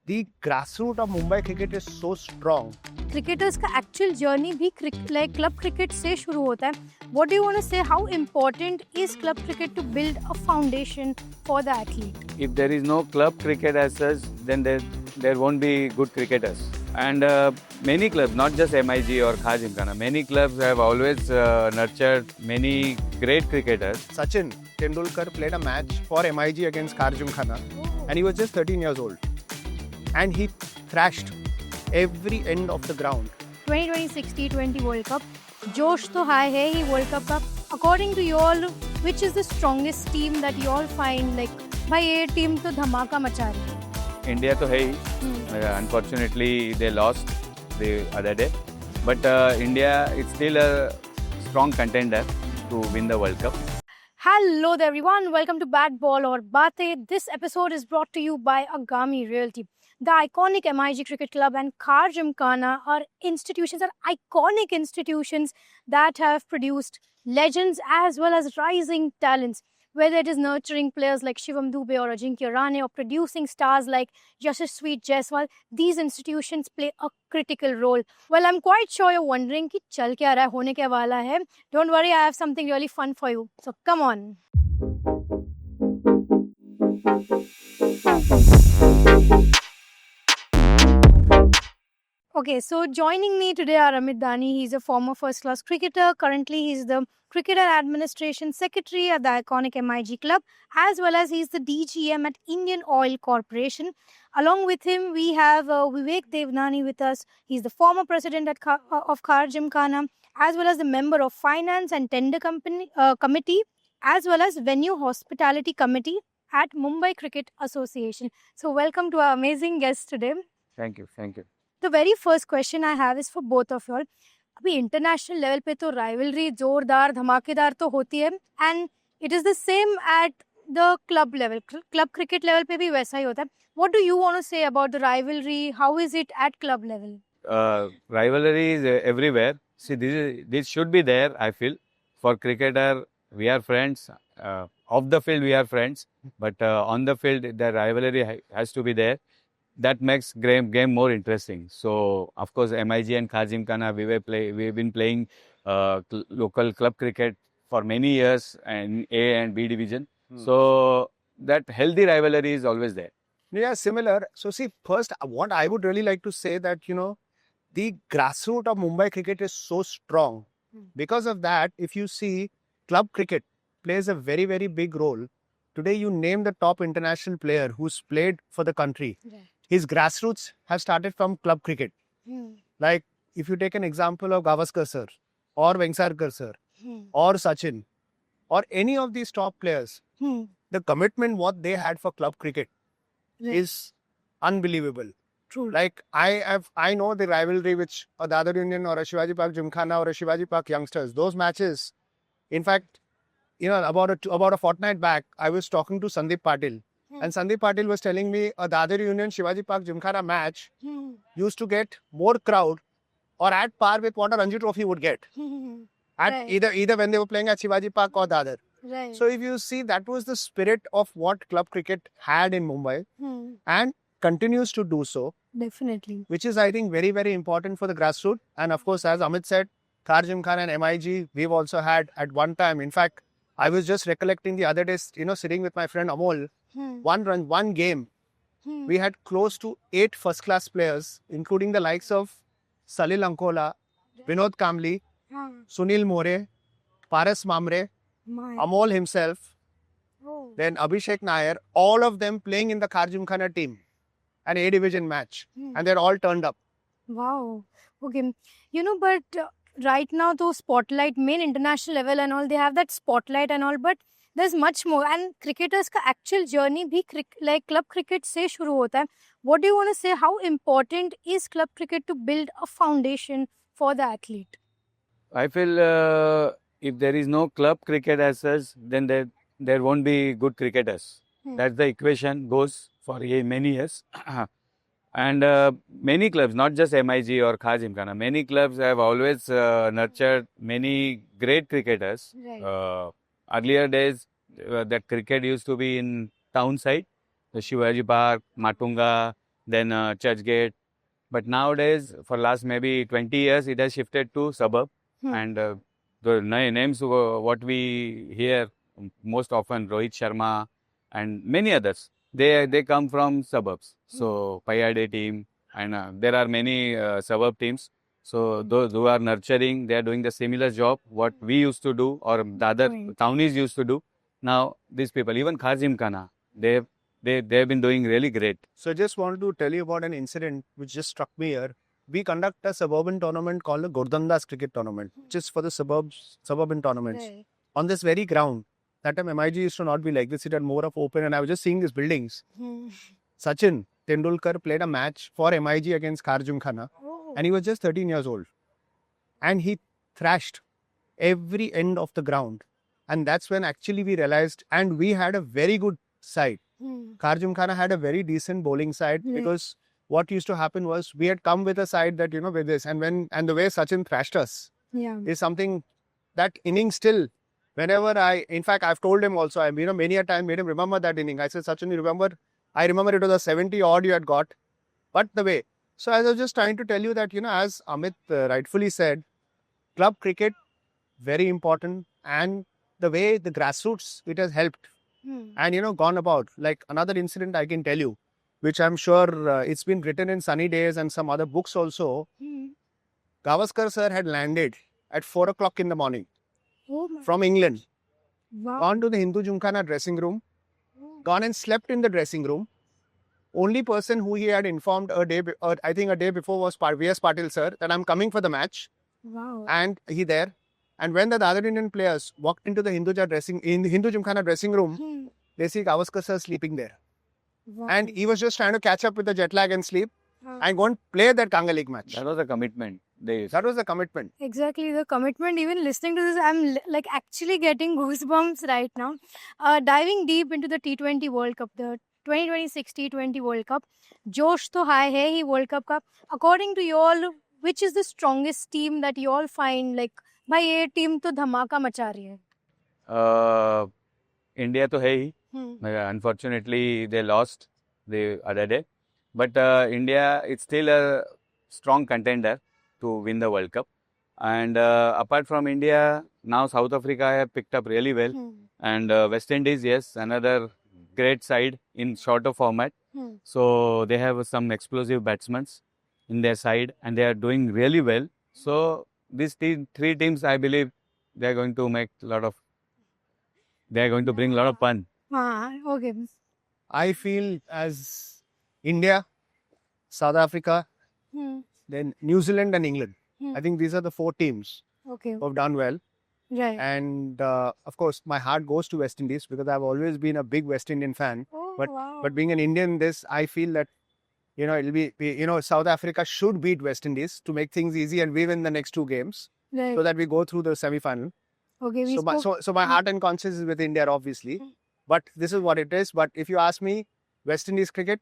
the grassroots of Mumbai cricket is so strong. Cricketers का actual journey भी like club cricket से शुरू होता है. What do you want to say how important is club cricket to build a foundation for the athlete? If there is no club cricket as such, then there won't be good cricketers. And many clubs, not just MIG or Khaz Gymkhana, many clubs have always nurtured many great cricketers. Sachin Tendulkar played a match for MIG against Khaz Gymkhana and he was just 13 years old. And he thrashed every end of the ground. 2026 T20 World Cup, जोश तो high है ही world cup का. According to you all, which is the strongest team that you all find like भाई ये team तो धमाका मचा रही है? India to hai, unfortunately they lost the other day, but India is still a strong contender to win the World Cup. Hello there everyone, welcome to Bat Ball or Baate. This episode is brought to you by Agami Realty. The iconic MIG Cricket Club and Khaz Gymkhana are iconic institutions that have produced legends as well as rising talents. Whether it is nurturing players like Shivam Dube or Ajinkya Rahane or producing stars like Yashasvi Jaiswal, these institutions play a critical role. Well, I'm quite sure you're wondering कि चल क्या रहा है, होने क्या वाला है. Don't worry, I have something really fun for you. So come on. Okay, so joining me today are Amit Dani. He's a former first-class cricketer. Currently, he's the Cricketer Administration Secretary at the iconic MIG Club, as well as he's the DGM at Indian Oil Corporation. Along with him, we have Vivek Devnani with us. He's the former president of Khaz Gymkhana, as well as the member of Finance and Tender Committee, as well as Venue Hospitality Committee at Mumbai Cricket Association. So welcome to our amazing guests today. Thank you, thank you. The very first question I have is for both of you all. अभी international level पे तो rivalry जोरदार धमाकेदार तो होती है and it is the same at the club level. Club cricket level पे भी वैसा ही होता है. What do you want to say about the rivalry? How is it at club level? Rivalry is everywhere. See, this should be there, I feel. For cricketer, we are friends. Off the field, we are friends. But on the field, the rivalry has to be there. That makes game more interesting. So, of course, MIG and Khaz Gymkhana, we've been playing local club cricket for many years and A and B division. So, that healthy rivalry is always there. Yeah, similar. So see, first, what I would really like to say that, the grassroots of Mumbai cricket is so strong. Because of that, if you see, club cricket plays a very, very big role. Today, you name the top international player who's played for the country. Yeah. His grassroots have started from club cricket. Like, if you take an example of Gavaskar sir, or Vengsarkar sir, or Sachin, or any of these top players, the commitment what they had for club cricket is unbelievable. True. Like, I know the rivalry which a Dadar Union or a Shivaji Park Gymkhana or a Shivaji Park youngsters, those matches. In fact, about a fortnight back, I was talking to Sandeep Patil. And Sandeep Patil was telling me a Dadar Union Shivaji Park Gymkhana match used to get more crowd or at par with what a Ranji Trophy would get. At either when they were playing at Shivaji Park or Dadar. Right. So if you see, that was the spirit of what club cricket had in Mumbai and continues to do so. Definitely. Which is, I think, very, very important for the grassroots. And of course, as Amit said, Khaz Gymkhana and MIG, we've also had at one time. In fact, I was just recollecting the other day, sitting with my friend Amol, one game, we had close to 8 first-class players, including the likes of Salil Ankola, Vinod Kamli, Sunil More, Paras Mamre, Amol himself, then Abhishek Nair, all of them playing in the Khaz Gymkhana team, an A-division match, and they're all turned up. Wow. Okay. But right now, though, spotlight, main international level and all, they have that spotlight and all, but there's much more. And cricketers का actual journey भी like club cricket से शुरू होता है. What do you want to say? How important is club cricket to build a foundation for the athlete? I feel if there is no club cricket as such, then there won't be good cricketers. That's the equation goes for many years. And many clubs, not just MIG or Khaz Gymkhana, many clubs have always nurtured many great cricketers. Right. Earlier days, that cricket used to be in town side, the Shivaji Park, Matunga, then Churchgate. But nowadays, for last maybe 20 years, it has shifted to suburb. And the names what we hear most often, Rohit Sharma and many others, they come from suburbs. So Payade team, and there are many suburb teams. So those who are nurturing, they are doing the similar job what we used to do or the other Right. townies used to do. Now these people, even Kharjim Khana, they've been doing really great. So I just wanted to tell you about an incident which just struck me here. We conduct a suburban tournament called the Gurdandas Cricket Tournament, which is for the suburban tournaments. Right. On this very ground, that time MIG used to not be like this, it had more of open, and I was just seeing these buildings. Sachin Tendulkar played a match for MIG against Kharjim Khana, Oh. and he was just 13 years old. And he thrashed every end of the ground. And that's when actually we realized, and we had a very good side. Kharjim Khana had a very decent bowling side, Right. because what used to happen was we had come with a side that, with this, and the way Sachin thrashed us Yeah. is something that inning still, whenever in fact, I've told him also, many a time made him remember that inning. I said, Sachin, you remember? I remember it was a 70 odd you had got, but the way. So as I was just trying to tell you that, as Amit rightfully said, club cricket, very important, and the way the grassroots, it has helped. And gone about. Like another incident I can tell you, which I'm sure it's been written in Sunny Days and some other books also. Gavaskar sir had landed at 4 o'clock in the morning Oh my. from England, Wow. gone to the Hindu Jumkhana dressing room, gone and slept in the dressing room. Only person who he had informed a day before was V.S. Patil sir that I'm coming for the match, Wow. and he there. And when the other Indian players walked into the Hindu Jumkhana dressing room, they see Gavaskar sir sleeping there. Wow. And he was just trying to catch up with the jet lag and sleep Huh. and go and play that Kanga League match. That was a commitment. That was the commitment. Exactly, the commitment. Even listening to this, I'm like actually getting goosebumps right now. Diving deep into the T20 World Cup, the 2026 T20 World Cup. Josh to high hai hi World Cup ka. According to you all, which is the strongest team that you all find like, भाई ये team तो धमाका मचा रही है. India to hai hi. Unfortunately, they lost the other day. But India is still a strong contender to win the World Cup. And apart from India, now South Africa have picked up really well. And West Indies, yes, another great side in shorter format. So they have some explosive batsmen in their side, and they are doing really well. So these three teams, I believe, they are going to make they are going to bring a lot of fun. Okay. I feel as India, South Africa, then New Zealand and England. I think these are the 4 teams Okay. who have done well. Right. And of course, my heart goes to West Indies because I've always been a big West Indian fan. Oh, But wow. but being an Indian, I feel that it'll be South Africa should beat West Indies to make things easy, and we win the next 2 games Right. so that we go through the semi-final. Okay. We spoke. So my heart and conscience is with India, obviously. But this is what it is. But if you ask me, West Indies cricket,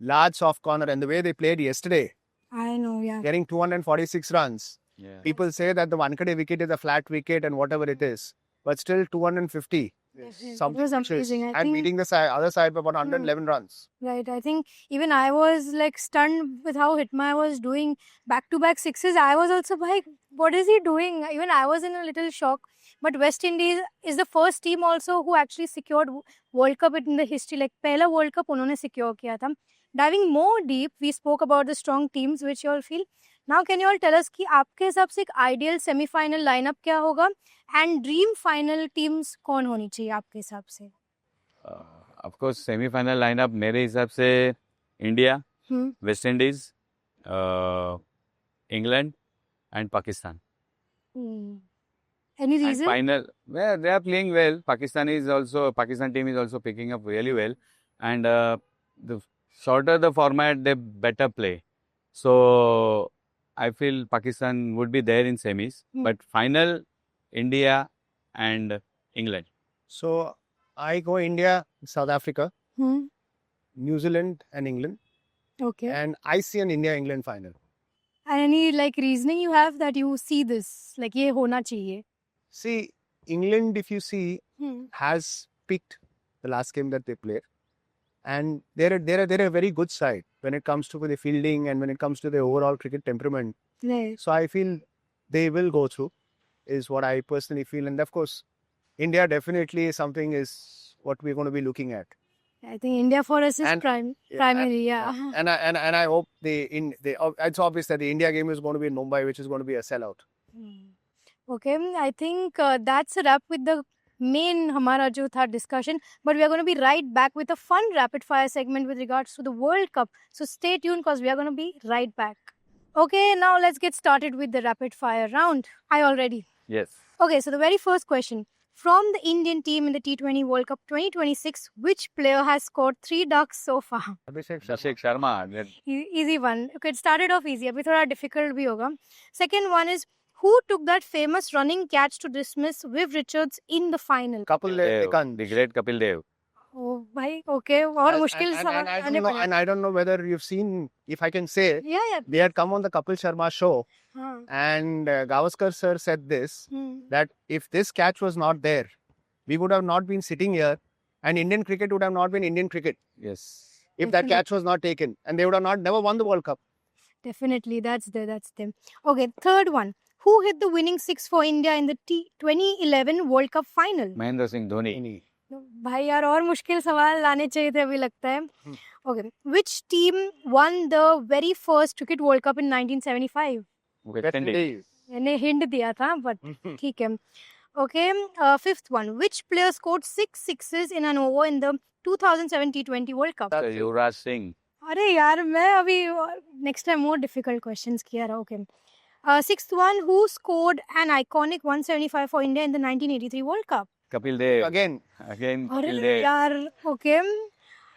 large soft corner, and the way they played yesterday, I know. Yeah. getting 246 runs. Yeah. People say that the Wankhede wicket is a flat wicket and whatever it is, but still 250. It Something was which is- amazing. I and think. beating the other side by about 111 runs. Right. I think even I was like stunned with how Hitmai was doing back-to-back sixes. I was also like, what is he doing? Even I was in a little shock. But West Indies is the first team also who actually secured World Cup in the history. Like पहला World Cup उन्होंने secure किया था. Diving more deep, we spoke about the strong teams which you all feel. Now can you all tell us कि आपके हिसाब से एक ideal semi-final lineup क्या होगा? And dream final teams कौन होनी चाहिए आपके हिसाब से? Of course, semi-final lineup मेरे हिसाब से India, West Indies, England, and Pakistan. Any And reason? final, well, they are playing well. Pakistan team is also picking up really well. And the shorter the format, they better play. So I feel Pakistan would be there in semis, but final, India and England. So I go India, South Africa, Hmm. New Zealand, and England, Okay. and I see an India-England final. And any like reasoning you have that you see this like ये होना चाहिए? See, England, if you see, Hmm. has picked the last game that they played, and they're a very good side. when it comes to the fielding and when it comes to the overall cricket temperament. Right. So I feel they will go through, is what I personally feel. And of course, India definitely is something is what we're going to be looking at. I think India for us is And- primary, yeah. And I hope it's obvious that the India game is going to be in Mumbai, which is going to be a sellout. Okay, I think that's a wrap with the main hamara jo tha discussion. But we are going to be right back with a fun rapid fire segment with regards to the World Cup. So stay tuned because we are going to be right back. Okay, now let's get started with the rapid fire round. Are you all ready? Yes. Okay, so the very first question. From the Indian team in the T20 World Cup 2026, which player has scored 3 ducks so far? Abhishek Sharma. Easy one. Okay, it started off easy. Abhi thoda difficult bhi hoga. Second one is, who took that famous running catch to dismiss Viv Richards in the final? Kapil Dev, Dev. the great Kapil Dev. Oh, bhai, okay. और मुश्किल सवाल आने पड़े. And I don't know whether you've seen, if I can say, Yeah. they had come on the Kapil Sharma show, हाँ. and Gavaskar sir said this, Hmm. that if this catch was not there, we would have not been sitting here, and Indian cricket would have not been Indian cricket Yes. if that catch was not taken, and they would have never won the World Cup. Definitely, that's them. Okay, third one. Who hit the winning 6 for India in the 2011 World Cup final? Mahendra Singh Dhoni. भाई यार और मुश्किल सवाल लाने चाहिए थे अभी लगता है. Okay, which team won the very first Cricket World Cup in 1975? West Indies. मैंने हिंट दिया था बट ठीक है. Okay, fifth one. Which player scored 6 sixes in an over in the 2007 T20 World Cup? So Yuvraj Singh. अरे यार मैं अभी next time more difficult questions किया रहा. Okay. Sixth one. Who scored an iconic 175 for India in the 1983 World Cup? Kapil Dev. Again, Again अरे Kapil Dev. यार. Okay.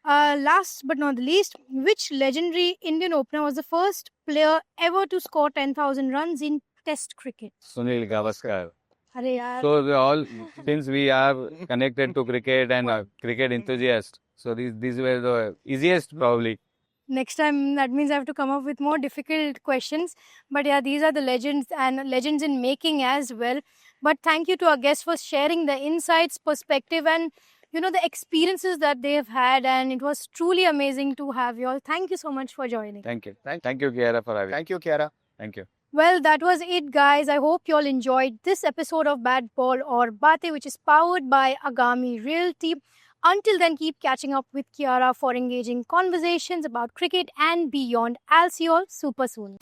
Last but not the least, which legendary Indian opener was the first player ever to score 10,000 runs in Test cricket? Sunil Gavaskar. अरे यार. So since we are connected to cricket and cricket enthusiasts, so these were the easiest probably. Next time, that means I have to come up with more difficult questions. But yeah, these are the legends and legends in making as well. But thank you to our guests for sharing the insights, perspective, and the experiences that they have had. And it was truly amazing to have you all. Thank you so much for joining. Thank you. Thank you, Kiara, for having. thank you, Kiara. Thank you. Well, that was it, guys. I hope you all enjoyed this episode of Bat Ball or Bate, which is powered by Agami Realty. Until then, keep catching up with Kiara for engaging conversations about cricket and beyond. I'll see you all super soon.